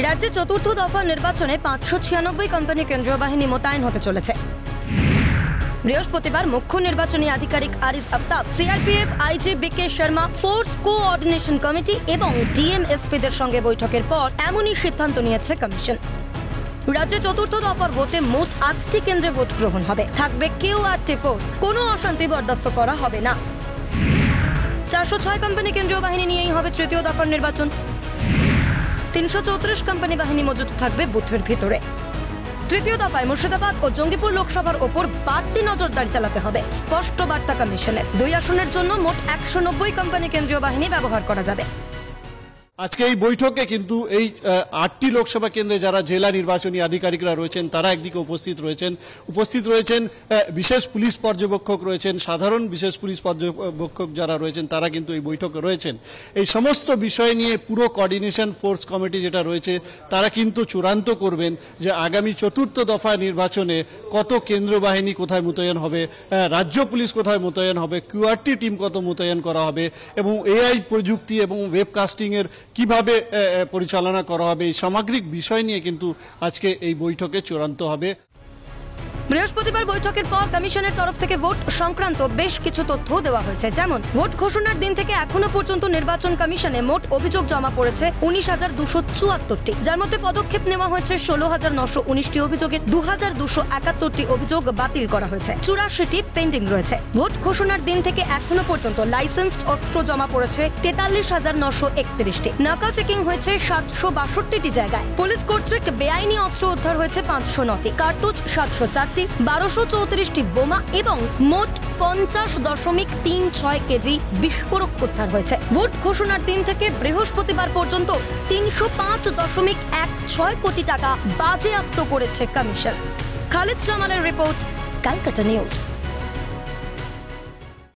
রাজ্যে চতুর্থ দফা নির্বাচনে 596 কোম্পানি কেন্দ্রীয় বাহিনী মোতায়েন হতে চলেছে। বৃহস্পতিবার মুখ্য নির্বাচনী আধিকারিক আরিজ আফতাব, সিআরপিএফ আইজি বিকে শর্মা, ফোর্স কোঅর্ডিনেশন কমিটি এবং ডিএমএসপিদের সঙ্গে বৈঠকের পর এমনই সিদ্ধান্ত নিয়েছে কমিশন। রাজ্যে চতুর্থ দফার ভোটে মোট 8টি কেন্দ্রে ভোট গ্রহণ হবে। থাকবে কিউআরটি ফোর্স, কোনো অশান্তি বরদাস্ত করা হবে না। 406 কোম্পানি কেন্দ্রীয় বাহিনী নিয়েই হবে তৃতীয় দফার নির্বাচন। 334 কোম্পানি বাহিনী মজুত থাকবে বুথের ভিতরে। তৃতীয় দফায় মুর্শিদাবাদ ও জঙ্গিপুর লোকসভার ওপর বাড়তি নজরদারি চালাতে হবে, স্পষ্ট বার্তা কমিশনের। 2 আসনের জন্য মোট 190 কোম্পানি কেন্দ্রীয় বাহিনী ব্যবহার করা যাবে। আজকে এই বৈঠকে কিন্তু এই 8টি লোকসভা কেন্দ্রে যারা জেলা নির্বাচনী আধিকারিকরা রয়েছেন তারা একদিকে উপস্থিত রয়েছেন বিশেষ পুলিশ পর্যবেক্ষক রয়েছেন, সাধারণ বিশেষ পুলিশ পর্যবেক্ষক যারা রয়েছেন তারা কিন্তু এই বৈঠকে রয়েছেন। এই সমস্ত বিষয় নিয়ে পুরো কোঅর্ডিনেশন ফোর্স কমিটি যেটা রয়েছে তারা কিন্তু চূড়ান্ত করবেন যে আগামী চতুর্থ দফা নির্বাচনে কত কেন্দ্র বাহিনী কোথায় মোতায়েন হবে, রাজ্য পুলিশ কোথায় মোতায়েন হবে, কিউআরটি টিম কত মোতায়েন করা হবে এবং এআই প্রযুক্তি এবং ওয়েবকাস্টিং এর কিভাবে পরিচালনা করা হবে, এই সামগ্রিক বিষয় নিয়ে কিন্তু আজকে এই বৈঠকে চূড়ান্ত হবে। বৃহস্পতিবার বৈঠকের পর কমিশনের তরফ থেকে ভোট সংক্রান্ত বেশ কিছু তথ্য দেওয়া হয়েছে। যেমন ভোট ঘোষণার দিন থেকে এখনো পর্যন্ত নির্বাচন কমিশনে মোট অভিযোগ জমা পড়েছে 19,274টি, যার মধ্যে পদক্ষেপ নেওয়া হয়েছে 16,919টি অভিযোগের 2,271টি অভিযোগ বাতিল করা হয়েছে, 84টি পেন্ডিং রয়েছে। ভোট ঘোষণার দিন থেকে এখনো পর্যন্ত লাইসেন্সড অস্ত্র জমা পড়েছে 43,931টি, নাকা চেকিং হয়েছে 762টি জায়গায়, পুলিশ কর্তৃক বেআইনি অস্ত্র উদ্ধার হয়েছে 509টি, কার্তুজ 704টি, 1234টি বোমা এবং মোট 50.36 কেজি বিস্ফোরক উদ্ধার হয়েছে। ভোট ঘোষণার দিন থেকে বৃহস্পতিবার পর্যন্ত 305.16 কোটি টাকা বাজেয়াপ্ত করেছে কমিশন। খালিদ জামালের রিপোর্ট, ক্যালকাটা নিউজ।